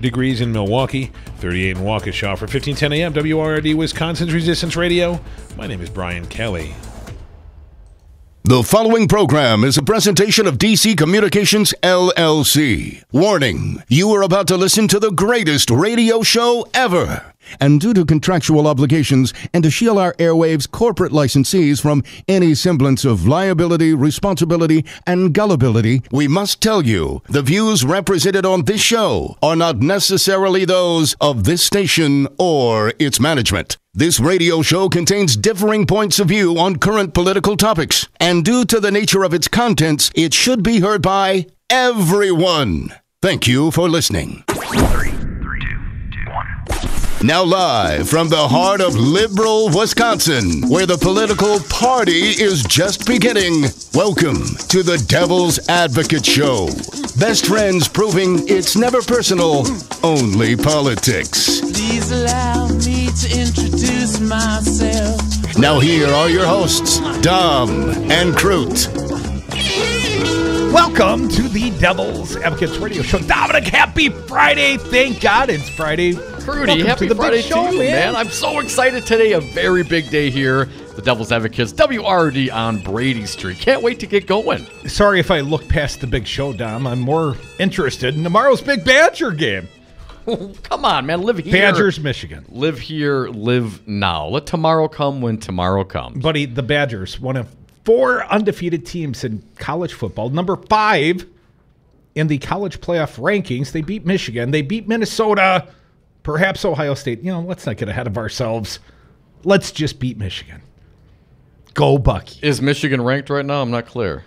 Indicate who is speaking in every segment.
Speaker 1: degrees in Milwaukee, 38 in Waukesha. For 1510 AM, WRD, Wisconsin's Resistance Radio, my name is Brian Kelly.
Speaker 2: The following program is a presentation of DC Communications, LLC. Warning, you are about to listen to the greatest radio show ever. And due to contractual obligations and to shield our airwaves corporate licensees from any semblance of liability, responsibility, and gullibility, we must tell you the views represented on this show are not necessarily those of this station or its management. This radio show contains differing points of view on current political topics, and due to the nature of its contents, it should be heard by everyone. Thank you for listening.
Speaker 3: 3, 2, 1.
Speaker 2: Now live from the heart of liberal Wisconsin, where the political party is just beginning, welcome to the Devil's Advocate Show. Best friends proving it's never personal, only politics.
Speaker 4: Please allow me to introduce myself.
Speaker 2: Now here are your hosts, Dom and Crute.
Speaker 1: Welcome to the Devil's Advocates Radio Show. Dominic, happy Friday. Thank God it's Friday.
Speaker 5: Rudy, happy Friday to you, man. I'm so excited today. A very big day here. The Devil's Advocates, WRD on Brady Street. Can't wait to get going.
Speaker 1: Sorry if I look past the big show, Dom. I'm more interested in tomorrow's big Badger game.
Speaker 5: Come on, man. Live here.
Speaker 1: Badgers, Michigan.
Speaker 5: Live here, live now. Let tomorrow come when tomorrow comes.
Speaker 1: Buddy, the Badgers, one of 4 undefeated teams in college football. Number 5 in the college playoff rankings. They beat Michigan. They beat Minnesota. Perhaps Ohio State. You know, let's not get ahead of ourselves. Let's just beat Michigan. Go Bucky.
Speaker 5: Is Michigan ranked right now? I'm not clear.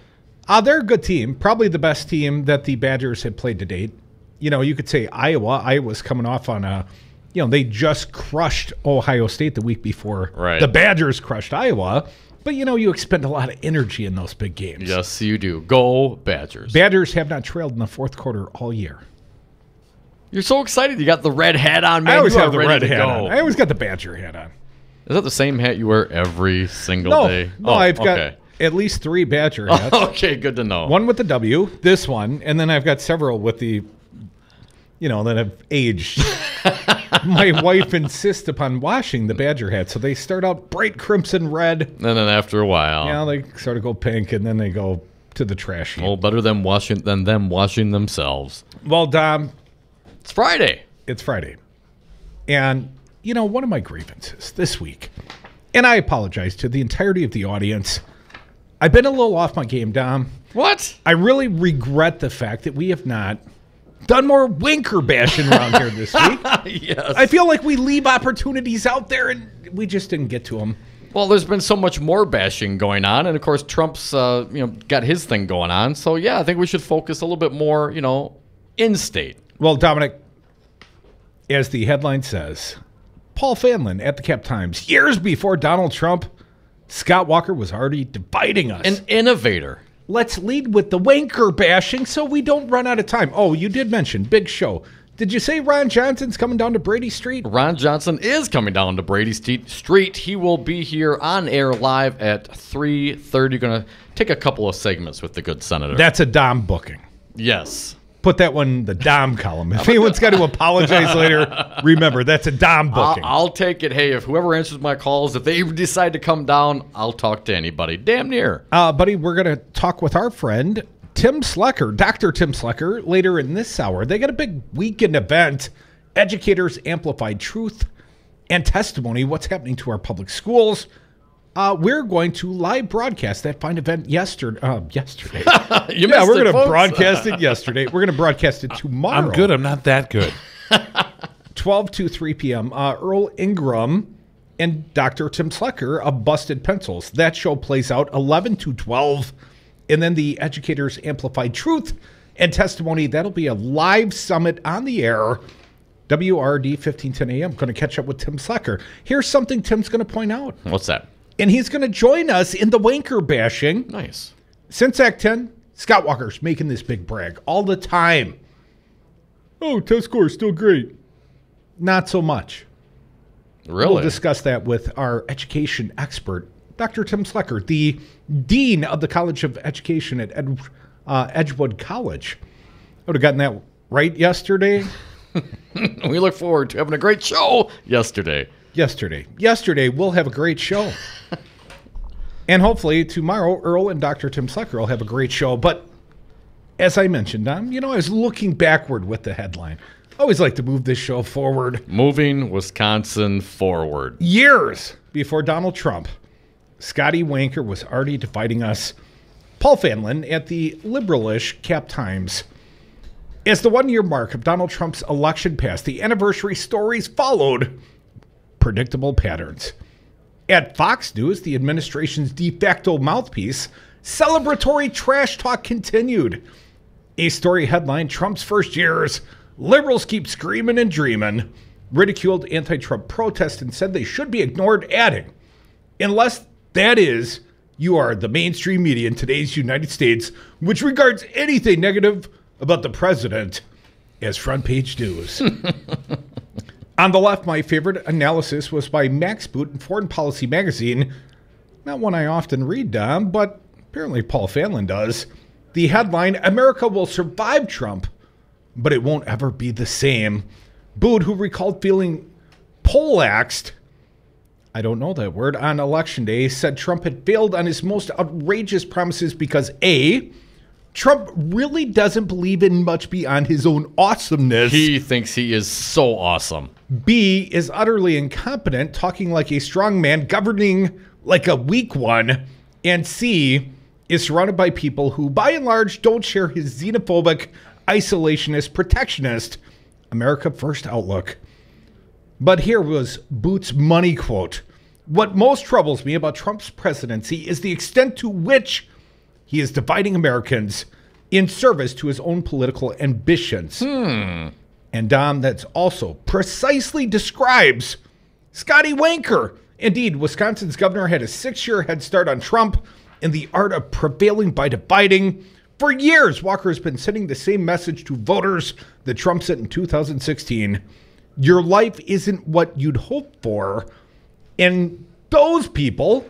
Speaker 1: They're a good team. Probably the best team that the Badgers had played to date. You know, you could say Iowa. Iowa's coming off on they just crushed Ohio State the week before.
Speaker 5: Right.
Speaker 1: The Badgers crushed Iowa. But, you know, you expend a lot of energy in those big games.
Speaker 5: Yes, you do. Go Badgers.
Speaker 1: Badgers have not trailed in the fourth quarter all year.
Speaker 5: You're so excited. You got the red hat on, man.
Speaker 1: I always
Speaker 5: You are
Speaker 1: have the
Speaker 5: ready
Speaker 1: red
Speaker 5: to
Speaker 1: hat
Speaker 5: go.
Speaker 1: on. I always got the Badger hat on.
Speaker 5: Is that the same hat you wear every single day?
Speaker 1: No, I've got at least 3 Badger hats.
Speaker 5: Okay, good to know.
Speaker 1: One with the W, this one, and then I've got several with the, that have aged. My wife insists upon washing the Badger hat, so they start out bright crimson red.
Speaker 5: And then after a while.
Speaker 1: They sort of go pink, and then they go to the trash heap.
Speaker 5: Well, better than them washing themselves.
Speaker 1: Well, Dom.
Speaker 5: It's Friday.
Speaker 1: It's Friday. And, one of my grievances this week, and I apologize to the entirety of the audience, I've been a little off my game, Dom.
Speaker 5: What?
Speaker 1: I really regret the fact that we have not done more winker bashing around here this week.
Speaker 5: Yes.
Speaker 1: I feel like we leave opportunities out there and we just didn't get to them.
Speaker 5: Well, there's been so much more bashing going on, and of course Trump's got his thing going on. So yeah, I think we should focus a little bit more, in state.
Speaker 1: Well, Dominic, as the headline says, Paul Fanlin at the Cap Times, years before Donald Trump, Scott Walker was already dividing us.
Speaker 5: An innovator.
Speaker 1: Let's lead with the wanker bashing so we don't run out of time. Oh, you did mention big show. Did you say Ron Johnson's coming down to Brady Street?
Speaker 5: Ron Johnson is coming down to Brady Street. He will be here on air live at 3:30. Going to take a couple of segments with the good senator.
Speaker 1: That's a Dom booking.
Speaker 5: Yes.
Speaker 1: Put that one in the Dom column. If anyone's got to apologize later, remember, that's a Dom booking.
Speaker 5: I'll take it. Hey, if whoever answers my calls, if they decide to come down, I'll talk to anybody. Damn near.
Speaker 1: Buddy, we're going to talk with our friend, Tim Slecker, Dr. Tim Slecker, later in this hour. They got a big weekend event, Educators Amplified Truth and Testimony, what's happening to our public schools. We're going to live broadcast that fine event yesterday.
Speaker 5: You missed
Speaker 1: we're going to
Speaker 5: folks.
Speaker 1: broadcast it yesterday. We're going to broadcast it tomorrow.
Speaker 6: I'm good. I'm not that good.
Speaker 1: 12 to 3 p.m. Earl Ingram and Dr. Tim Slecker of Busted Pencils. That show plays out 11 to 12. And then the Educators Amplified Truth and Testimony. That'll be a live summit on the air. WRD 1510 AM. Going to catch up with Tim Slecker. Here's something Tim's going to point out.
Speaker 5: What's that?
Speaker 1: And he's going to join us in the wanker bashing.
Speaker 5: Nice.
Speaker 1: Since Act 10, Scott Walker's making this big brag all the time. Oh, test score is still great. Not so much.
Speaker 5: Really?
Speaker 1: We'll discuss that with our education expert, Dr. Tim Slecker, the Dean of the College of Education at Edgewood College. I would have gotten that right yesterday.
Speaker 5: We look forward to having a great show yesterday.
Speaker 1: Yesterday, we'll have a great show. And hopefully tomorrow, Earl and Dr. Tim Sucker will have a great show. But as I mentioned, I was looking backward with the headline. I always like to move this show forward.
Speaker 5: Moving Wisconsin forward.
Speaker 1: Years before Donald Trump, Scotty Wanker was already dividing us. Paul Fanlon at the liberalish Cap Times. As the 1-year mark of Donald Trump's election passed, the anniversary stories followed predictable patterns. At Fox News, the administration's de facto mouthpiece, celebratory trash talk continued. A story headline, Trump's first years, liberals keep screaming and dreaming, ridiculed anti-Trump protests and said they should be ignored, adding, unless that is, you are the mainstream media in today's United States, which regards anything negative about the president as front page news. On the left, my favorite analysis was by Max Boot in Foreign Policy magazine. Not one I often read, Dom, but apparently Paul Fanlon does. The headline, America will survive Trump, but it won't ever be the same. Boot, who recalled feeling poleaxed, I don't know that word, on Election Day, said Trump had failed on his most outrageous promises because A, Trump really doesn't believe in much beyond his own awesomeness.
Speaker 5: He thinks he is so awesome.
Speaker 1: B, is utterly incompetent, talking like a strong man, governing like a weak one. And C, is surrounded by people who, by and large, don't share his xenophobic, isolationist, protectionist, America First outlook. But here was Boot's money quote. What most troubles me about Trump's presidency is the extent to which he is dividing Americans in service to his own political ambitions. And Dom, that's also precisely describes Scotty Wanker. Indeed, Wisconsin's governor had a 6-year head start on Trump in the art of prevailing by dividing. For years, Walker has been sending the same message to voters that Trump sent in 2016. Your life isn't what you'd hope for. And those people,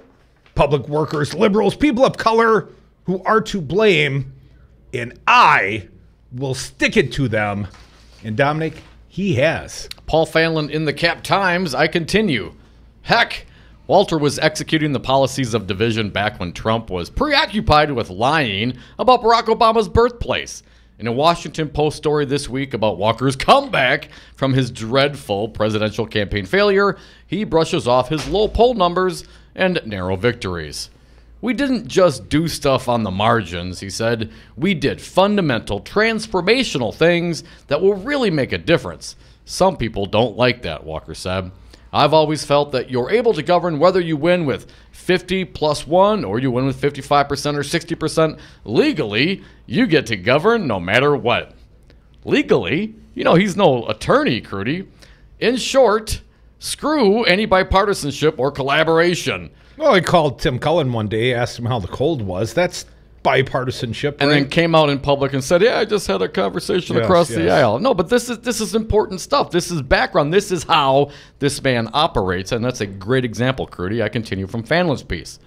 Speaker 1: public workers, liberals, people of color, who are to blame, and I will stick it to them. And Dominic, he has.
Speaker 5: Paul Fanlon in the Cap Times, I continue. Heck, Walter was executing the policies of division back when Trump was preoccupied with lying about Barack Obama's birthplace. In a Washington Post story this week about Walker's comeback from his dreadful presidential campaign failure, he brushes off his low poll numbers and narrow victories. We didn't just do stuff on the margins, he said. We did fundamental, transformational things that will really make a difference. Some people don't like that, Walker said. I've always felt that you're able to govern whether you win with 50 plus 1 or you win with 55% or 60%. Legally, you get to govern no matter what. Legally? He's no attorney, Crudy. In short, screw any bipartisanship or collaboration.
Speaker 1: Well, I called Tim Cullen one day, asked him how the cold was. That's bipartisanship,
Speaker 5: and
Speaker 1: right?
Speaker 5: then came out in public and said, yeah, I just had a conversation across the aisle. No, but this is important stuff. This is background. This is how this man operates, and that's a great example, Crudy. I continue from Fanlon's piece.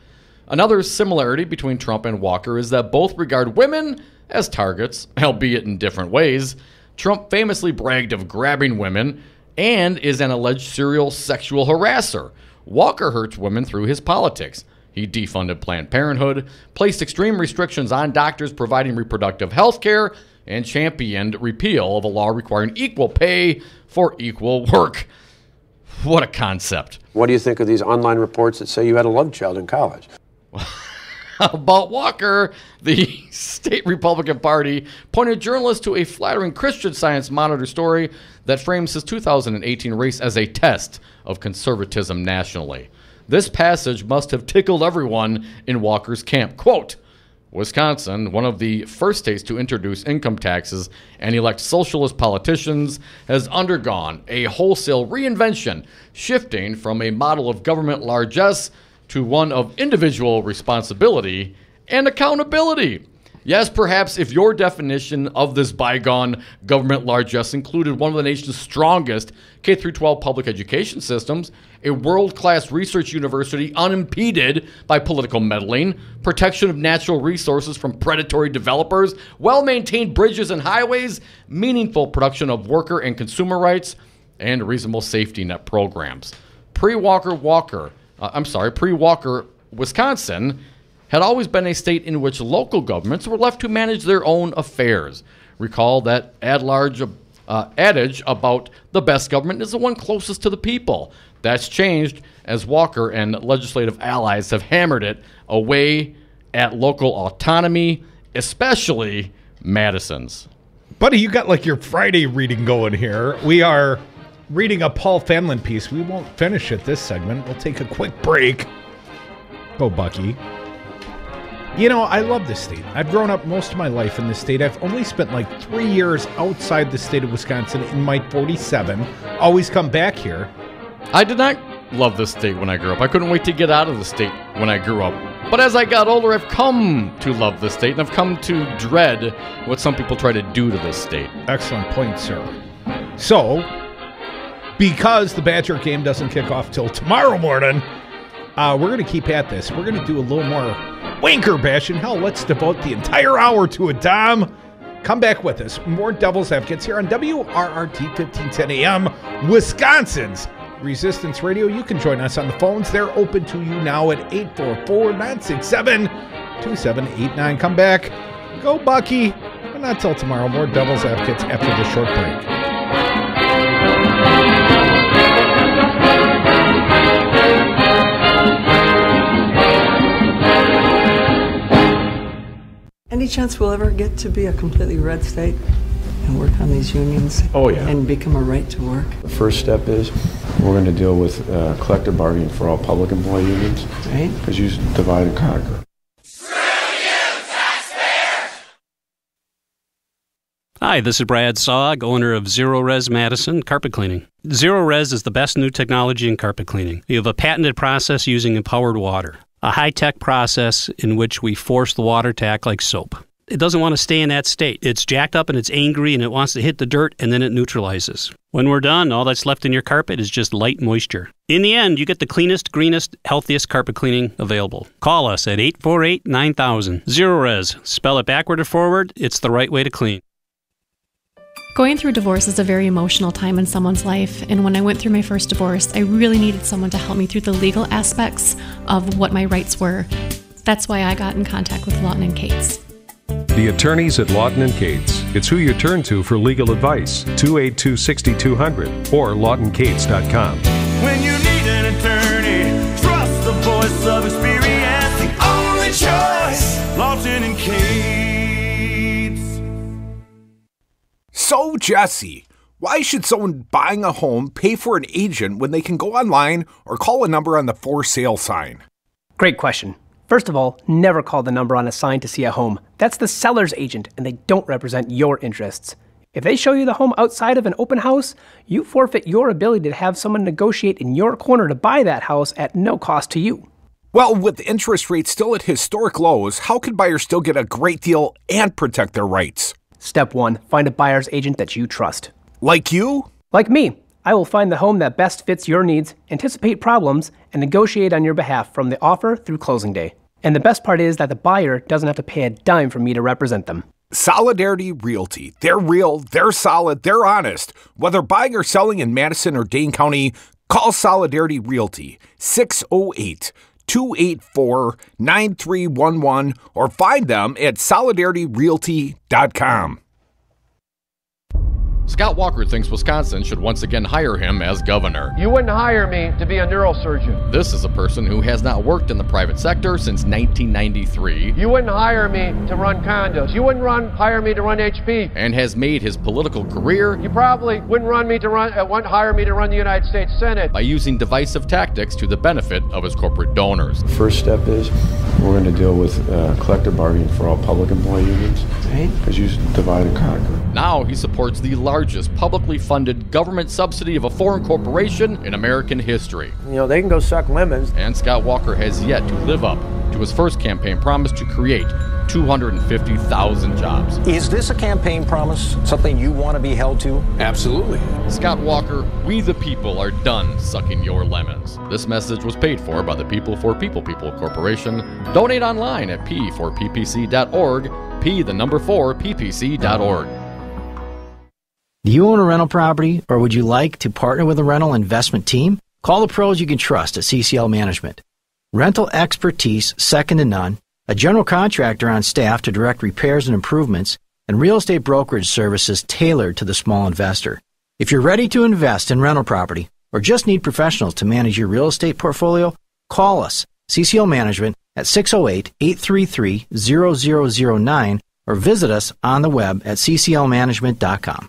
Speaker 5: Another similarity between Trump and Walker is that both regard women as targets, albeit in different ways. Trump famously bragged of grabbing women and is an alleged serial sexual harasser. Walker hurts women through his politics. He defunded Planned Parenthood, placed extreme restrictions on doctors providing reproductive health care, and championed repeal of a law requiring equal pay for equal work. What a concept.
Speaker 3: What do you think of these online reports that say you had a love child in college?
Speaker 5: About Walker, the state Republican Party pointed journalists to a flattering Christian Science Monitor story that frames his 2018 race as a test of conservatism nationally. This passage must have tickled everyone in Walker's camp. Quote, Wisconsin, one of the first states to introduce income taxes and elect socialist politicians, has undergone a wholesale reinvention, shifting from a model of government largesse to one of individual responsibility and accountability. Yes, perhaps if your definition of this bygone government largesse included one of the nation's strongest K-12 public education systems, a world-class research university unimpeded by political meddling, protection of natural resources from predatory developers, well-maintained bridges and highways, meaningful production of worker and consumer rights, and reasonable safety net programs. Pre-Walker, Wisconsin had always been a state in which local governments were left to manage their own affairs. Recall that adage about the best government is the one closest to the people. That's changed as Walker and legislative allies have hammered it away at local autonomy, especially Madison's.
Speaker 1: Buddy, you got like your Friday reading going here. We are reading a Paul Fanlon piece. We won't finish it this segment. We'll take a quick break. Go, Bucky. You know, I love this state. I've grown up most of my life in this state. I've only spent like 3 years outside the state of Wisconsin in my 47. Always come back here.
Speaker 5: I did not love this state when I grew up. I couldn't wait to get out of the state when I grew up. But as I got older, I've come to love this state, and I've come to dread what some people try to do to this state.
Speaker 1: Excellent point, sir. So, because the Badger game doesn't kick off till tomorrow morning, we're going to keep at this. We're going to do a little more wanker bashing. Hell, let's devote the entire hour to it, Dom. Come back with us. More Devil's Advocates here on WRRT 1510 AM, Wisconsin's Resistance Radio. You can join us on the phones. They're open to you now at 844-967-2789. Come back. Go, Bucky. But not till tomorrow. More Devil's Advocates after the short break.
Speaker 6: Any chance we'll ever get to be a completely red state and work on these unions?
Speaker 3: Oh, yeah.
Speaker 6: And become a right to work?
Speaker 3: The first step is we're going to deal with collective bargaining for all public employee unions.
Speaker 6: Right.
Speaker 3: Because you divide and conquer.
Speaker 7: Hi, this is Brad Saug, owner of Zero Res Madison Carpet Cleaning. Zero Res is the best new technology in carpet cleaning. We have a patented process using empowered water, a high-tech process in which we force the water to act like soap. It doesn't want to stay in that state. It's jacked up and it's angry and it wants to hit the dirt and then it neutralizes. When we're done, all that's left in your carpet is just light moisture. In the end, you get the cleanest, greenest, healthiest carpet cleaning available. Call us at 848-9000. Zero Res. Spell it backward or forward. It's the right way to clean.
Speaker 8: Going through divorce is a very emotional time in someone's life, and when I went through my first divorce, I really needed someone to help me through the legal aspects of what my rights were. That's why I got in contact with Lawton & Cates.
Speaker 9: The attorneys at Lawton & Cates. It's who you turn to for legal advice. 282-6200 or lawtoncates.com.
Speaker 4: When you need an attorney, trust the voice of experience. The only choice, Lawton & Cates.
Speaker 10: So, Jesse, why should someone buying a home pay for an agent when they can go online or call a number on the for sale sign?
Speaker 11: Great question. First of all, never call the number on a sign to see a home. That's the seller's agent, and they don't represent your interests. If they show you the home outside of an open house, you forfeit your ability to have someone negotiate in your corner to buy that house at no cost to you.
Speaker 10: Well, with interest rates still at historic lows, how can buyers still get a great deal and protect their rights?
Speaker 11: Step 1, find a buyer's agent that you trust.
Speaker 10: Like you?
Speaker 11: Like me. I will find the home that best fits your needs, anticipate problems, and negotiate on your behalf from the offer through closing day. And the best part is that the buyer doesn't have to pay a dime for me to represent them.
Speaker 10: Solidarity Realty. They're real, they're solid, they're honest. Whether buying or selling in Madison or Dane County, call Solidarity Realty 608-284-9311 or find them at solidarityrealty.com.
Speaker 5: Scott Walker thinks Wisconsin should once again hire him as governor.
Speaker 3: You wouldn't hire me to be a neurosurgeon.
Speaker 5: This is a person who has not worked in the private sector since 1993.
Speaker 3: You wouldn't hire me to run condos. You wouldn't hire me to run HP.
Speaker 5: And has made his political career.
Speaker 3: You probably wouldn't hire me to run the United States Senate.
Speaker 5: By using divisive tactics to the benefit of his corporate donors.
Speaker 3: The first step is we're going to deal with collective bargaining for all public employee unions.
Speaker 6: Right.
Speaker 3: Because you divide and conquer.
Speaker 5: Now he supports the largest publicly funded government subsidy of a foreign corporation in American history.
Speaker 3: You know, they can go suck lemons.
Speaker 5: And Scott Walker has yet to live up to his first campaign promise to create 250,000 jobs.
Speaker 12: Is this a campaign promise? Something you want to be held to?
Speaker 3: Absolutely.
Speaker 5: Scott Walker, we the people are done sucking your lemons. This message was paid for by the People for People Corporation. Donate online at p4ppc.org, p4ppc.org.
Speaker 13: Do you own a rental property, or would you like to partner with a rental investment team? Call the pros you can trust at CCL Management. Rental expertise second to none, a general contractor on staff to direct repairs and improvements, and real estate brokerage services tailored to the small investor. If you're ready to invest in rental property or just need professionals to manage your real estate portfolio, call us, CCL Management, at 608-833-0009 or visit us on the web at cclmanagement.com.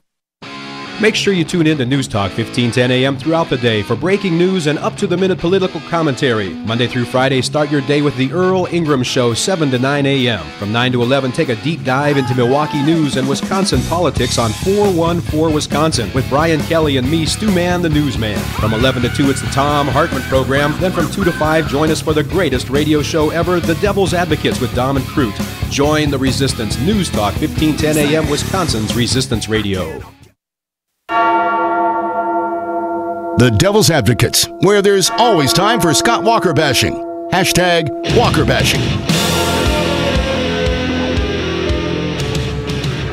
Speaker 14: Make sure you tune in to News Talk 1510 a.m. throughout the day for breaking news and up-to-the-minute political commentary. Monday through Friday, start your day with the Earl Ingram Show, 7 to 9 a.m. From 9 to 11, take a deep dive into Milwaukee news and Wisconsin politics on 414 Wisconsin with Brian Kelly and me, Stu Mann, the newsman. From 11 to 2, it's the Tom Hartman program. Then from 2 to 5, join us for the greatest radio show ever, The Devil's Advocates with Dom and Crute. Join the resistance. News Talk 1510 a.m. Wisconsin's Resistance Radio.
Speaker 2: The Devil's Advocates, where there's always time for Scott Walker bashing. Hashtag Walker bashing.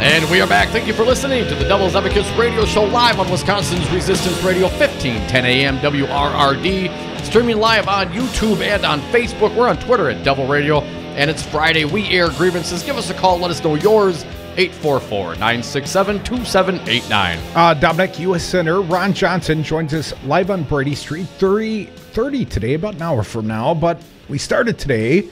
Speaker 5: And we are back. Thank you for listening to the Devil's Advocates radio show live on Wisconsin's Resistance Radio, 1510 a.m. WRRD. Streaming live on YouTube and on Facebook. We're on Twitter at Devil Radio. And it's Friday. We air grievances. Give us a call. Let us know yours. 844-967-2789.
Speaker 1: Dominic, U.S. Senator Ron Johnson joins us live on Brady Street 30 today, about an hour from now. But we started today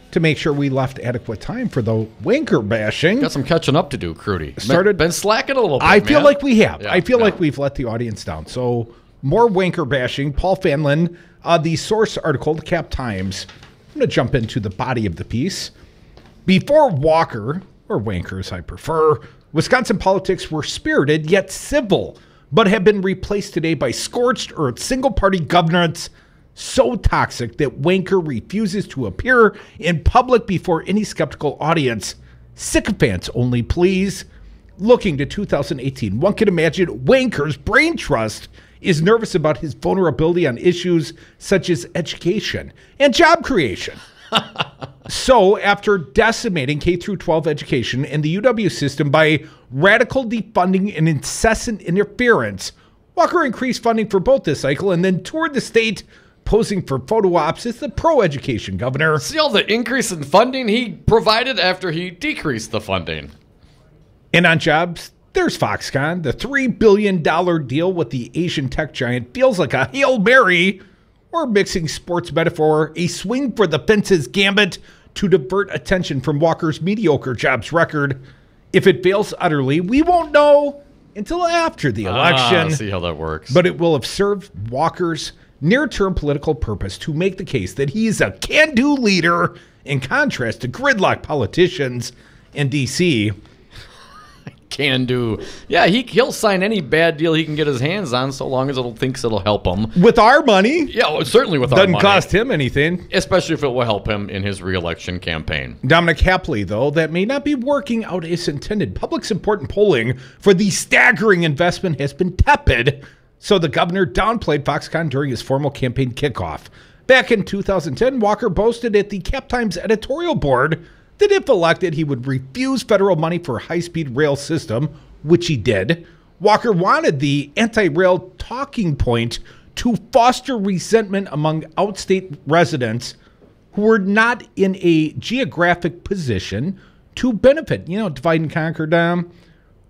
Speaker 1: to make sure we left adequate time for the wanker bashing.
Speaker 5: Got some catching up to do, Crudy. Been slacking a little bit,
Speaker 1: I feel
Speaker 5: man.
Speaker 1: like we have.
Speaker 5: Yeah,
Speaker 1: I feel like we've let the audience down. So more wanker bashing. Paul Fanlin, the Source article, the Cap Times. I'm going to jump into the body of the piece. Before Walker, or wankers I prefer, Wisconsin politics were spirited yet civil, but have been replaced today by scorched earth single-party governance so toxic that wanker refuses to appear in public before any skeptical audience. Sycophants only, please. Looking to 2018, one can imagine wanker's brain trust is nervous about his vulnerability on issues such as education and job creation. So, after decimating K-12 education and the UW system by radical defunding and incessant interference, Walker increased funding for both this cycle and then toured the state posing for photo ops as the pro-education governor.
Speaker 5: See all the increase in funding he provided after he decreased the funding.
Speaker 1: And on jobs, there's Foxconn. The $3 billion deal with the Asian tech giant feels like a Hail Mary, or mixing sports metaphor, a swing for the fences gambit to divert attention from Walker's mediocre jobs record. If it fails utterly, we won't know until after the election.
Speaker 5: See how that works.
Speaker 1: But it will have served Walker's near-term political purpose to make the case that he is a can-do leader in contrast to gridlock politicians in D.C.
Speaker 5: Can do. Yeah, he'll sign any bad deal he can get his hands on so long as thinks it'll help him.
Speaker 1: With our money?
Speaker 5: Yeah, well, certainly with our money.
Speaker 1: Doesn't cost him anything.
Speaker 5: Especially if it will help him in his re-election campaign.
Speaker 1: Dominic Hapley, though, that may not be working out as intended. Public's important polling for the staggering investment has been tepid, so the governor downplayed Foxconn during his formal campaign kickoff. Back in 2010, Walker boasted at the Cap Times editorial board that if elected, he would refuse federal money for a high-speed rail system, which he did. Walker wanted the anti-rail talking point to foster resentment among outstate residents who were not in a geographic position to benefit. You know, divide and conquer, Dom.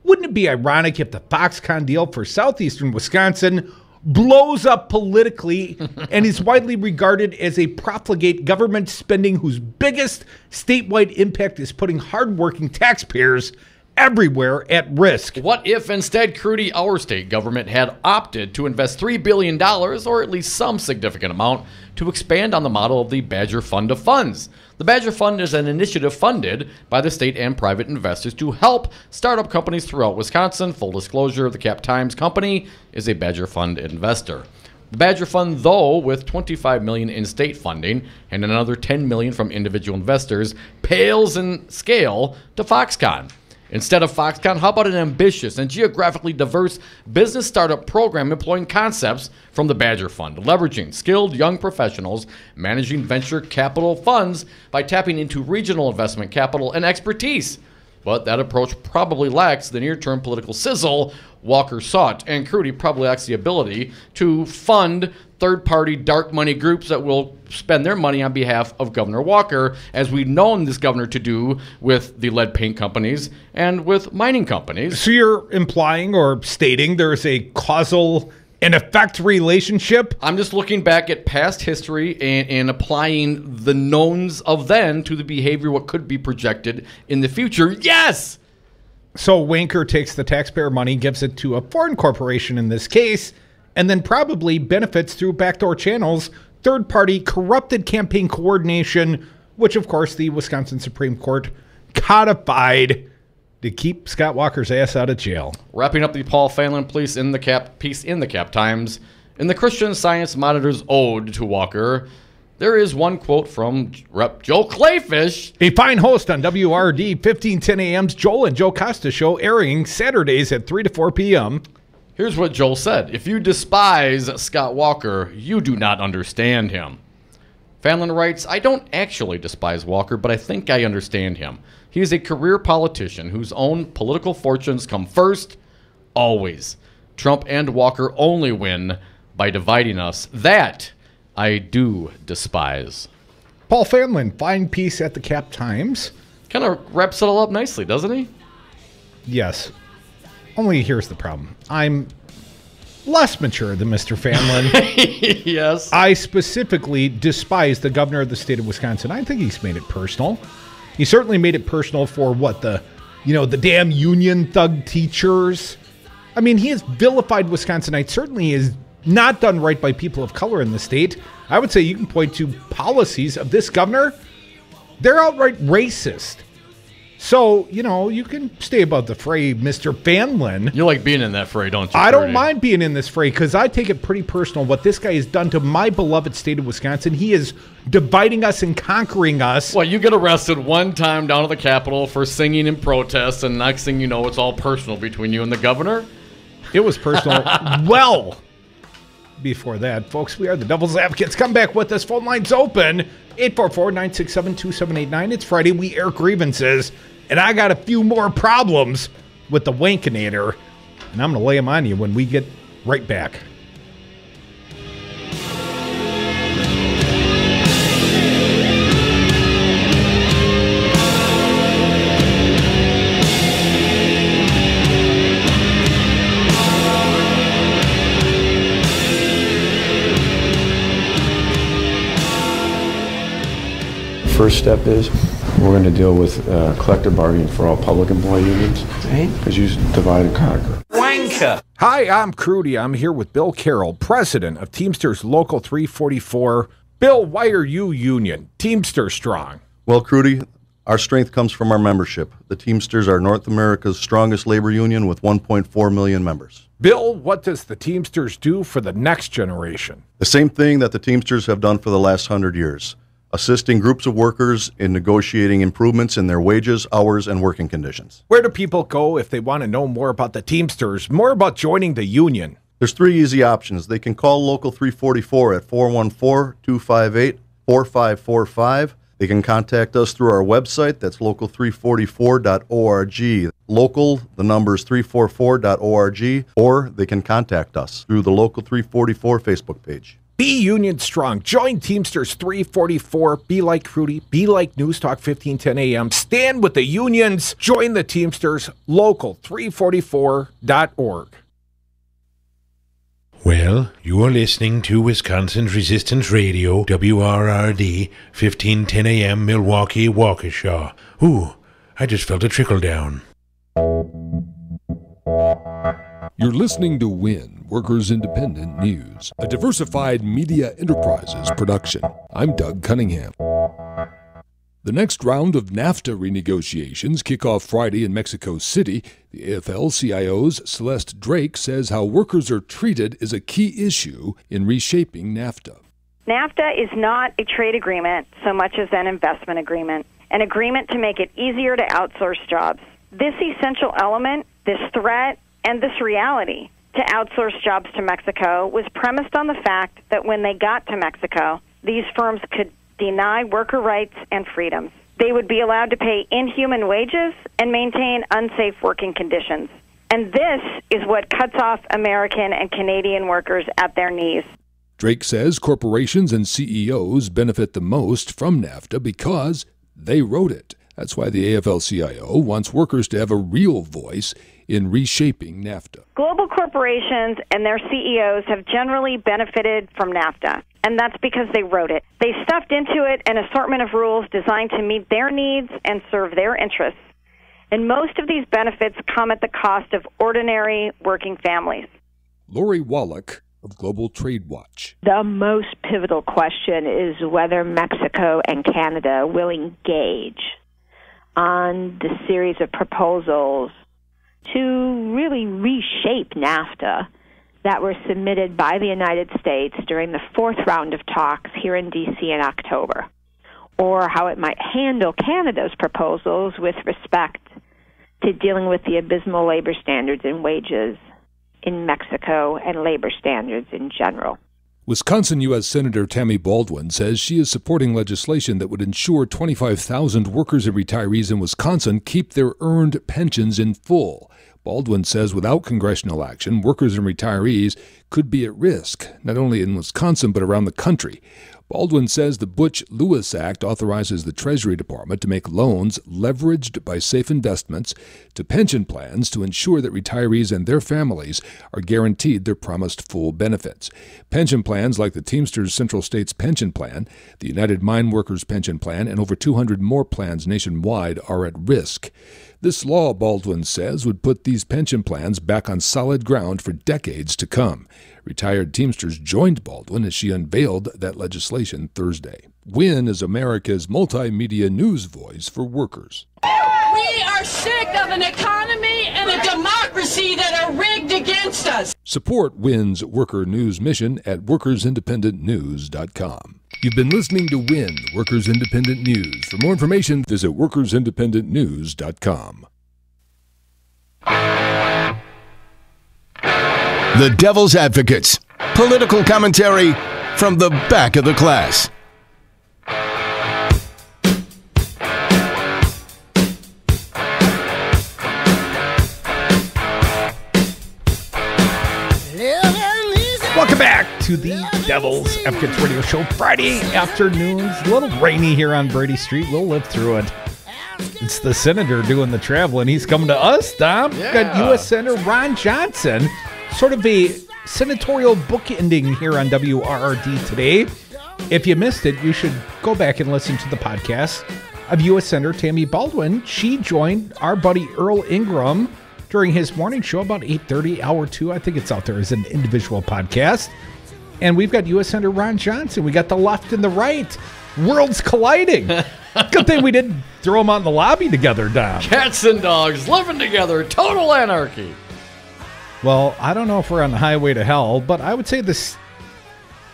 Speaker 1: Wouldn't it be ironic if the Foxconn deal for southeastern Wisconsin blows up politically and is widely regarded as a profligate government spending whose biggest statewide impact is putting hardworking taxpayers everywhere at risk?
Speaker 5: What if instead, Crudy, our state government had opted to invest $3 billion, or at least some significant amount, to expand on the model of the Badger Fund of Funds? The Badger Fund is an initiative funded by the state and private investors to help startup companies throughout Wisconsin. Full disclosure, the Cap Times company is a Badger Fund investor. The Badger Fund, though, with $25 million in state funding and another $10 million from individual investors, pales in scale to Foxconn. Instead of Foxconn, how about an ambitious and geographically diverse business startup program employing concepts from the Badger Fund, leveraging skilled young professionals, managing venture capital funds by tapping into regional investment capital and expertise? But that approach probably lacks the near-term political sizzle Walker sought, and Crudy probably lacks the ability to fund third-party dark money groups that will spend their money on behalf of Governor Walker, as we've known this governor to do with the lead paint companies and with mining companies.
Speaker 1: So you're implying or stating there's a causal and effect relationship?
Speaker 5: I'm just looking back at past history and applying the knowns of then to the behavior what could be projected in the future. Yes!
Speaker 1: So Wanker takes the taxpayer money, gives it to a foreign corporation in this case, and then probably benefits through backdoor channels, third-party corrupted campaign coordination, which of course the Wisconsin Supreme Court codified to keep Scott Walker's ass out of jail.
Speaker 5: Wrapping up the Paul Fanlon piece in the Cap Times, in the Christian Science Monitor's ode to Walker, there is one quote from Rep. Joe Clayfish.
Speaker 1: A fine host on WRD 1510 AM's Joel and Joe Costa show, airing Saturdays at 3 to 4 p.m.
Speaker 5: Here's what Joel said. If you despise Scott Walker, you do not understand him. Fanlon writes, I don't actually despise Walker, but I think I understand him. He is a career politician whose own political fortunes come first, always. Trump and Walker only win by dividing us. That I do despise.
Speaker 1: Paul Fanlon, fine piece at the Cap Times.
Speaker 5: Kind of wraps it all up nicely, doesn't he?
Speaker 1: Yes. Only here's the problem. I'm less mature than Mr. Fanlon.
Speaker 5: Yes.
Speaker 1: I specifically despise the governor of the state of Wisconsin. I think he's made it personal. He certainly made it personal for the damn union thug teachers. I mean, he has vilified Wisconsinites. Certainly is not done right by people of color in the state. I would say you can point to policies of this governor. They're outright racist. So, you can stay above the fray, Mr. Fanlon.
Speaker 5: You like being in that fray, don't you?
Speaker 1: I don't mind being in this fray because I take it pretty personal what this guy has done to my beloved state of Wisconsin. He is dividing us and conquering us.
Speaker 5: Well, you get arrested one time down at the Capitol for singing in protest, and next thing you know, it's all personal between you and the governor.
Speaker 1: It was personal. Well, before that, folks, we are the Devil's Advocates. Come back with us. Phone lines open. 844-967-2789. It's Friday. We air grievances. And I got a few more problems with the Wankinator. And I'm going to lay them on you when we get right back.
Speaker 3: First step is we're going to deal with collective bargaining for all public employee unions. Because you divide and conquer.
Speaker 10: Wanker! Hi, I'm Crudy. I'm here with Bill Carroll, president of Teamsters Local 344. Bill, why are you union? Teamster strong.
Speaker 15: Well, Crudy, our strength comes from our membership. The Teamsters are North America's strongest labor union with 1.4 million members.
Speaker 10: Bill, what does the Teamsters do for the next generation?
Speaker 15: The same thing that the Teamsters have done for the last 100 years. Assisting groups of workers in negotiating improvements in their wages, hours, and working conditions.
Speaker 10: Where do people go if they want to know more about the Teamsters, more about joining the union?
Speaker 15: There's 3 easy options. They can call Local 344 at 414-258-4545. They can contact us through our website. That's local344.org. Local, the number is 344.org. Or they can contact us through the Local 344 Facebook page.
Speaker 10: Be union strong. Join Teamsters 344. Be like Crudy. Be like News Talk 1510 AM. Stand with the unions. Join the Teamsters. Local344.org.
Speaker 16: Well, you are listening to Wisconsin's Resistance Radio, WRRD, 1510 AM, Milwaukee, Waukesha. Ooh, I just felt a trickle down.
Speaker 17: You're listening to WIN, Workers Independent News, a diversified media enterprises production. I'm Doug Cunningham. The next round of NAFTA renegotiations kick off Friday in Mexico City. The AFL-CIO's Celeste Drake says how workers are treated is a key issue in reshaping NAFTA.
Speaker 18: NAFTA is not a trade agreement so much as an investment agreement, an agreement to make it easier to outsource jobs. This essential element, this threat, and this reality to outsource jobs to Mexico was premised on the fact that when they got to Mexico, these firms could deny worker rights and freedoms. They would be allowed to pay inhuman wages and maintain unsafe working conditions. And this is what cuts off American and Canadian workers at their knees.
Speaker 17: Drake says corporations and CEOs benefit the most from NAFTA because they wrote it. That's why the AFL-CIO wants workers to have a real voice in reshaping NAFTA.
Speaker 18: Global corporations and their CEOs have generally benefited from NAFTA, and that's because they wrote it. They stuffed into it an assortment of rules designed to meet their needs and serve their interests. And most of these benefits come at the cost of ordinary working families.
Speaker 17: Lori Wallach of Global Trade Watch.
Speaker 19: The most pivotal question is whether Mexico and Canada will engage on the series of proposals to really reshape NAFTA that were submitted by the United States during the fourth round of talks here in D.C. in October, or how it might handle Canada's proposals with respect to dealing with the abysmal labor standards and wages in Mexico and labor standards in general.
Speaker 17: Wisconsin U.S. Senator Tammy Baldwin says she is supporting legislation that would ensure 25,000 workers and retirees in Wisconsin keep their earned pensions in full. Baldwin says without congressional action, workers and retirees could be at risk, not only in Wisconsin but around the country. Baldwin says the Butch-Lewis Act authorizes the Treasury Department to make loans leveraged by safe investments to pension plans to ensure that retirees and their families are guaranteed their promised full benefits. Pension plans like the Teamsters Central States Pension Plan, the United Mine Workers Pension Plan, and over 200 more plans nationwide are at risk. This law, Baldwin says, would put these pension plans back on solid ground for decades to come. Retired Teamsters joined Baldwin as she unveiled that legislation Thursday. WIN is America's multimedia news voice for workers.
Speaker 20: We are sick of an economy and a democracy that are rigged against us.
Speaker 17: Support WIN's worker news mission at workersindependentnews.com. You've been listening to WIN, Workers Independent News. For more information, visit workersindependentnews.com.
Speaker 2: The Devil's Advocates. Political commentary from the back of the class.
Speaker 1: Welcome back to the Devil's Advocates Radio Show. Friday afternoons, a little rainy here on Brady Street. We'll live through it. It's the senator doing the traveling. He's coming to us, Dom.
Speaker 5: Yeah.
Speaker 1: Got U.S. Senator Ron Johnson. Sort of a senatorial bookending here on WRRD today. If you missed it, you should go back and listen to the podcast of U.S. Senator Tammy Baldwin. She joined our buddy Earl Ingram during his morning show about 8:30, hour 2. I think it's out there as an individual podcast. And we've got U.S. Senator Ron Johnson. We got the left and the right. Worlds colliding. Good thing we didn't throw them out in the lobby together, Dom.
Speaker 5: Cats and dogs living together. Total anarchy.
Speaker 1: Well, I don't know if we're on the highway to hell, but I would say the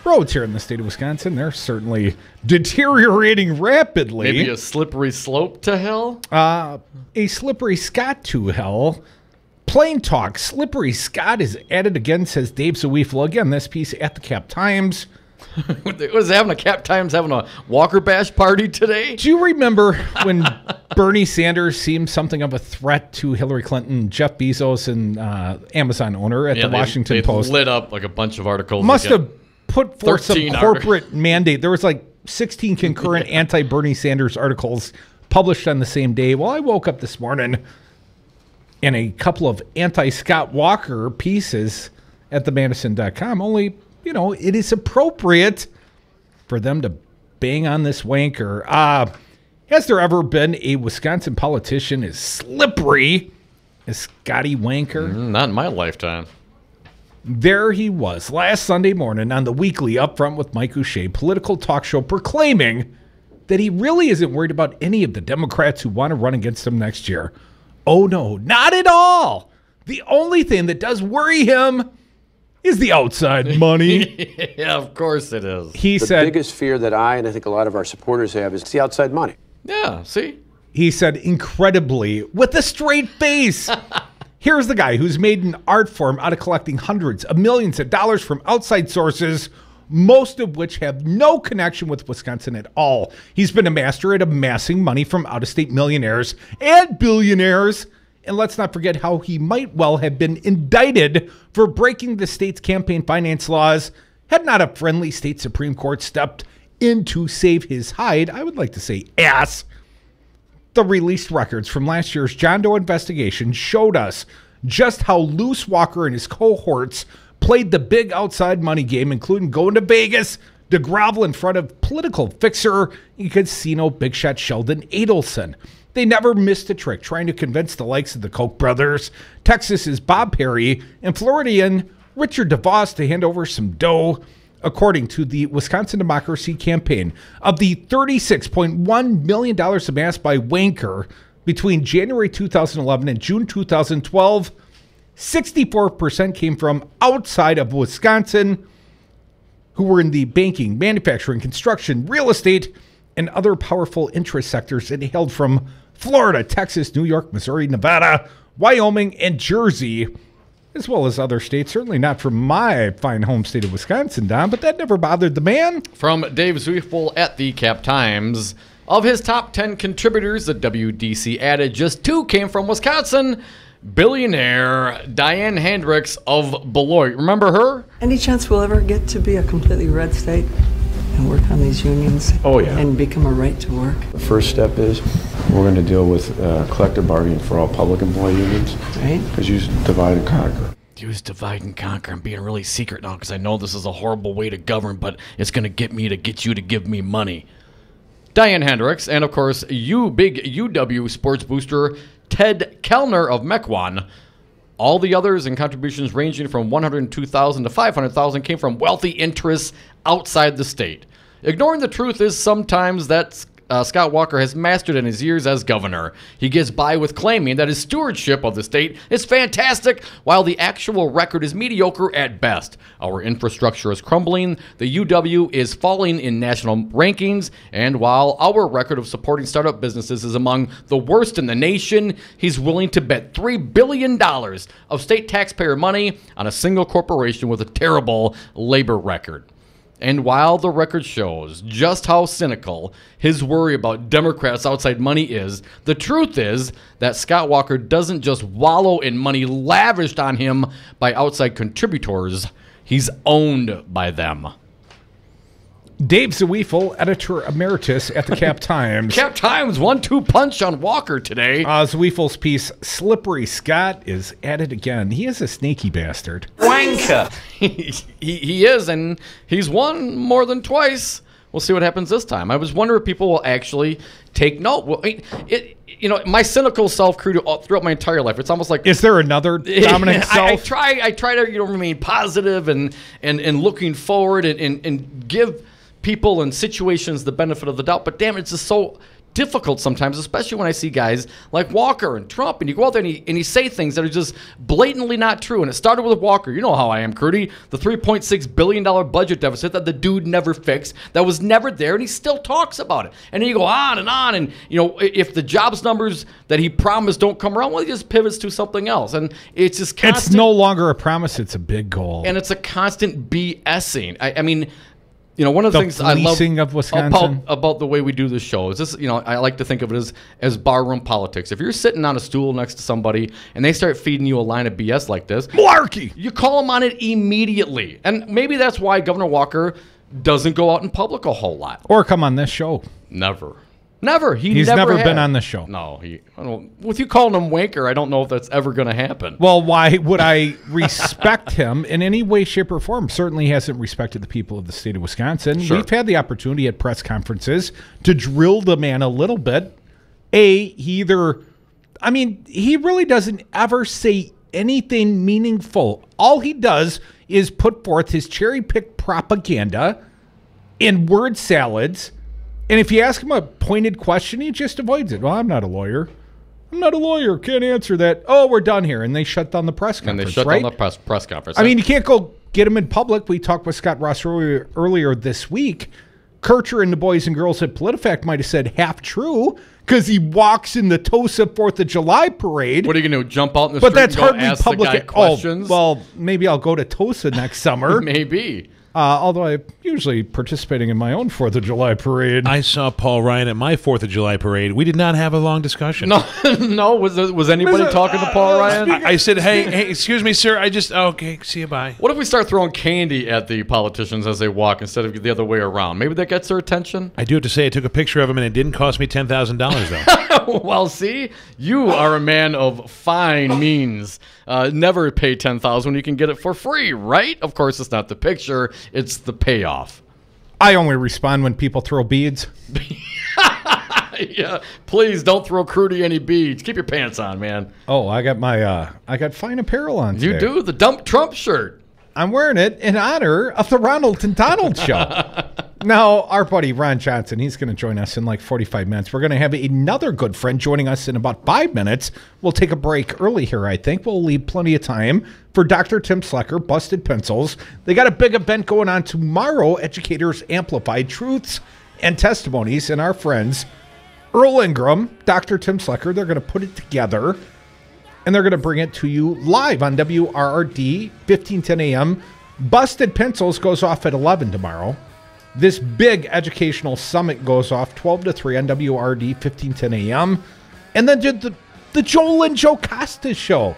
Speaker 1: roads here in the state of Wisconsin, they're certainly deteriorating rapidly.
Speaker 5: Maybe a slippery slope to hell?
Speaker 1: A slippery Scott to hell. Plain talk. Slippery Scott is at it again, says Dave Zawifla. Again, this piece at the Cap Times.
Speaker 5: Was having a Cap Times having a Walker Bash party today?
Speaker 1: Do you remember when Bernie Sanders seemed something of a threat to Hillary Clinton, Jeff Bezos, and Amazon owner at the Washington Post?
Speaker 5: Lit up like a bunch of articles.
Speaker 1: Must have put forth some corporate mandate. There was like 16 concurrent anti-Bernie Sanders articles published on the same day. Well, I woke up this morning and a couple of anti-Scott Walker pieces at the Madison.com. Only, you know, it is appropriate for them to bang on this wanker. Has there ever been a Wisconsin politician as slippery as Scotty Wanker?
Speaker 5: Not in my lifetime.
Speaker 1: There he was last Sunday morning on the weekly Up Front with Mike O'Shea political talk show proclaiming that he really isn't worried about any of the Democrats who want to run against him next year. Oh no, not at all. The only thing that does worry him is the outside money.
Speaker 5: Yeah, of course it is.
Speaker 1: He
Speaker 21: the
Speaker 1: said,
Speaker 21: biggest fear that I and I think a lot of our supporters have is the outside money.
Speaker 5: Yeah, see?
Speaker 1: He said incredibly, with a straight face. Here's the guy who's made an art form out of collecting hundreds of millions of dollars from outside sources, most of which have no connection with Wisconsin at all. He's been a master at amassing money from out-of-state millionaires and billionaires. And let's not forget how he might well have been indicted for breaking the state's campaign finance laws had not a friendly state Supreme Court stepped in to save his hide. I would like to say ass. The released records from last year's John Doe investigation showed us just how loose Walker and his cohorts played the big outside money game, including going to Vegas to grovel in front of political fixer and casino big shot Sheldon Adelson. They never missed a trick trying to convince the likes of the Koch brothers, Texas's Bob Perry, and Floridian Richard DeVos to hand over some dough. According to the Wisconsin Democracy Campaign, of the $36.1 million amassed by Wanker between January 2011 and June 2012, 64% came from outside of Wisconsin, who were in the banking, manufacturing, construction, real estate, and other powerful interest sectors it hailed from Florida, Texas, New York, Missouri, Nevada, Wyoming, and Jersey, as well as other states. Certainly not from my fine home state of Wisconsin, Don, but that never bothered the man.
Speaker 5: From Dave Zwiefel at the Cap Times, of his top 10 contributors, the WDC added just 2 came from Wisconsin. Billionaire Diane Hendricks of Beloit. Remember her?
Speaker 6: Any chance we'll ever get to be a completely red state and work on these unions?
Speaker 3: Oh, yeah.
Speaker 6: And become a right to work?
Speaker 3: The first step is we're going to deal with collective bargaining for all public employee unions.
Speaker 6: Right.
Speaker 3: Because use divide and conquer.
Speaker 5: Use divide and conquer. I'm being really secret now because I know this is a horrible way to govern, but it's going to get you to give me money. Diane Hendricks, and of course, big UW sports booster Ted Kellner of Mequon. All the others and contributions ranging from $102,000 to $500,000 came from wealthy interests outside the state. Ignoring the truth is sometimes that Scott Walker has mastered in his years as governor. He gets by with claiming that his stewardship of the state is fantastic, while the actual record is mediocre at best. Our infrastructure is crumbling, the UW is falling in national rankings, and while our record of supporting startup businesses is among the worst in the nation, he's willing to bet $3 billion of state taxpayer money on a single corporation with a terrible labor record. And while the record shows just how cynical his worry about Democrats' outside money is, the truth is that Scott Walker doesn't just wallow in money lavished on him by outside contributors, he's owned by them.
Speaker 1: Dave Zwiefel, editor emeritus at the Cap Times.
Speaker 5: Cap Times 1-2 punch on Walker today.
Speaker 1: Zwiefel's piece, Slippery Scott, is at it again. He is a sneaky bastard.
Speaker 5: Wanker. he is, and he's won more than twice. We'll see what happens this time. I was wondering if people will actually take note. Well, my cynical self throughout my entire life, it's almost like,
Speaker 1: is there another dominant self?
Speaker 5: I try to remain positive and looking forward and give people and situations the benefit of the doubt, but damn, it's just so difficult sometimes, especially when I see guys like Walker and Trump, and you go out there and you say things that are just blatantly not true. And it started with Walker. You know how I am, Curdy. The $3.6 billion budget deficit that the dude never fixed, that was never there, and he still talks about it. And then you go on, and if the jobs numbers that he promised don't come around, well, he just pivots to something else. And it's just constant.
Speaker 1: It's no longer a promise, it's a big goal.
Speaker 5: And it's a constant BSing. I mean, one of the things I love
Speaker 1: of Wisconsin.
Speaker 5: about the way we do this show is this, I like to think of it as barroom politics. If you're sitting on a stool next to somebody and they start feeding you a line of BS like this,
Speaker 1: malarkey,
Speaker 5: you call them on it immediately. And maybe that's why Governor Walker doesn't go out in public a whole lot.
Speaker 1: Or come on this show.
Speaker 5: Never.
Speaker 1: He's never been on the show.
Speaker 5: No, with you calling him Wanker, I don't know if that's ever going to happen.
Speaker 1: Well, why would I respect him in any way, shape, or form? Certainly hasn't respected the people of the state of Wisconsin.
Speaker 5: Sure.
Speaker 1: We've had the opportunity at press conferences to drill the man a little bit. He really doesn't ever say anything meaningful. All he does is put forth his cherry-picked propaganda in word salads And if you ask him a pointed question, he just avoids it. Well, I'm not a lawyer. Can't answer that. Oh, we're done here. And they shut down the press conference,
Speaker 5: And they shut
Speaker 1: right?
Speaker 5: down the press conference.
Speaker 1: I mean, you can't go get him in public. We talked with Scott Ross earlier this week. Kircher and the boys and girls at PolitiFact might have said half true because he walks in the Tosa 4th of July parade.
Speaker 5: What are you going to do, jump out in the
Speaker 1: but
Speaker 5: street
Speaker 1: that's
Speaker 5: and go
Speaker 1: hardly
Speaker 5: ask
Speaker 1: public.
Speaker 5: the guy questions?
Speaker 1: Well, maybe I'll go to Tosa next summer.
Speaker 5: Maybe.
Speaker 1: Although I'm usually participating in my own 4th of July parade.
Speaker 16: I saw Paul Ryan at my 4th of July parade. We did not have a long discussion.
Speaker 5: No. Was anybody talking to Paul Ryan?
Speaker 16: I said, hey, excuse me, sir. Okay, see you, bye.
Speaker 5: What if we start throwing candy at the politicians as they walk instead of the other way around? Maybe that gets their attention?
Speaker 16: I do have to say I took a picture of him, and it didn't cost me $10,000, though.
Speaker 5: Well, see? You are a man of fine means. Never pay $10,000 when you can get it for free, right? Of course, it's not the picture. It's the payoff.
Speaker 1: I only respond when people throw beads.
Speaker 5: Yeah, please don't throw Crudy any beads. Keep your pants on, man.
Speaker 1: Oh, I got fine apparel on today.
Speaker 5: You do? The Dump Trump shirt.
Speaker 1: I'm wearing it in honor of the Ronald and Donald show. Now, our buddy Ron Johnson, he's going to join us in like 45 minutes. We're going to have another good friend joining us in about 5 minutes. We'll take a break early here, I think. We'll leave plenty of time for Dr. Tim Slecker, Busted Pencils. They got a big event going on tomorrow. Educators Amplified Truths and Testimonies. And our friends, Earl Ingram, Dr. Tim Slecker, they're going to put it together. And they're going to bring it to you live on WRRD, 1510 a.m. Busted Pencils goes off at 11 tomorrow. This big educational summit goes off 12 to 3 on WRRD, 1510 a.m. And then the Joel and Joe Costa show.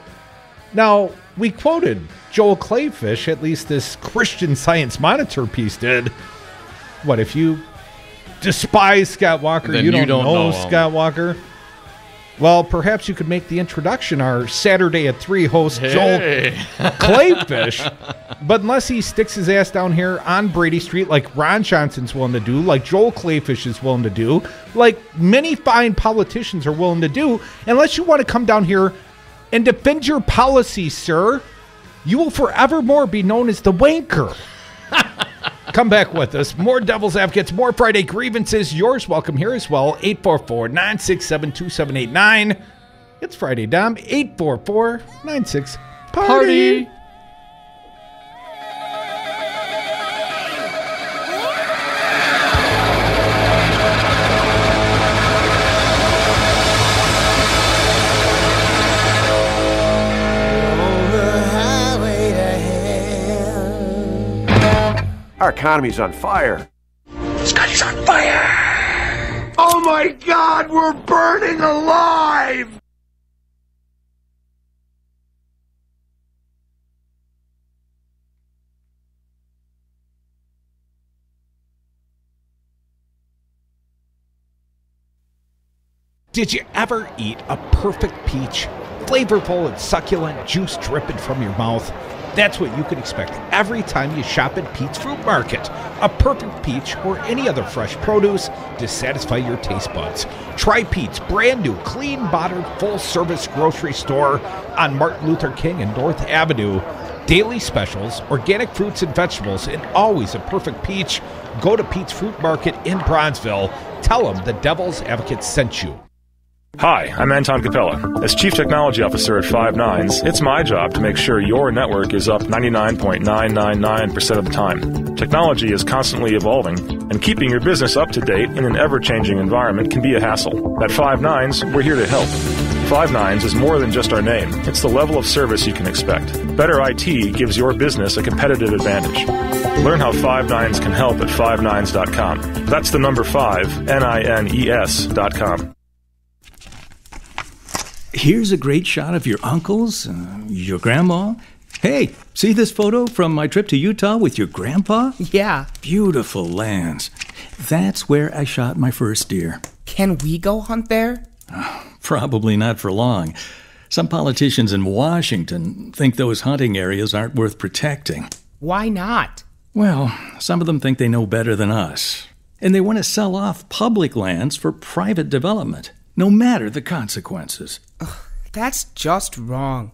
Speaker 1: Now, we quoted Joel Clayfish, at least this Christian Science Monitor piece did. What, if you despise Scott Walker,
Speaker 5: Then
Speaker 1: you don't know
Speaker 5: him.
Speaker 1: Scott Walker? Well, perhaps you could make the introduction, our Saturday at 3 host, Joel Clayfish. But unless he sticks his ass down here on Brady Street like Ron Johnson's willing to do, like Joel Clayfish is willing to do, like many fine politicians are willing to do, unless you want to come down here and defend your policy, sir, you will forevermore be known as the wanker. Come back with us. More Devil's Advocates, more Friday grievances. Yours welcome here as well. 844-967-2789. It's Friday, Dom. 844-96-PARTY.
Speaker 21: Our economy's on fire.
Speaker 10: Scotty's on fire! Oh my God, we're burning alive!
Speaker 1: Did you ever eat a perfect peach? Flavorful and succulent, juice dripping from your mouth. That's what you can expect every time you shop at Pete's Fruit Market. A perfect peach or any other fresh produce to satisfy your taste buds. Try Pete's brand new, clean, modern, full-service grocery store on Martin Luther King and North Avenue. Daily specials, organic fruits and vegetables, and always a perfect peach. Go to Pete's Fruit Market in Bronzeville. Tell them the Devil's Advocate sent you.
Speaker 7: Hi, I'm Anton Capella. As Chief Technology Officer at Five Nines, it's my job to make sure your network is up 99.999% of the time. Technology is constantly evolving, and keeping your business up to date in an ever-changing environment can be a hassle. At Five Nines, we're here to help. Five Nines is more than just our name. It's the level of service you can expect. Better IT gives your business a competitive advantage. Learn how Five Nines can help at fivenines.com. That's the number 5, NINES.com.
Speaker 22: Here's a great shot of your uncles, your grandma. Hey, see this photo from my trip to Utah with your grandpa?
Speaker 23: Yeah.
Speaker 22: Beautiful lands. That's where I shot my first deer.
Speaker 23: Can we go hunt there?
Speaker 22: Probably not for long. Some politicians in Washington think those hunting areas aren't worth protecting.
Speaker 23: Why not?
Speaker 22: Well, some of them think they know better than us. And they want to sell off public lands for private development, no matter the consequences.
Speaker 23: That's just wrong.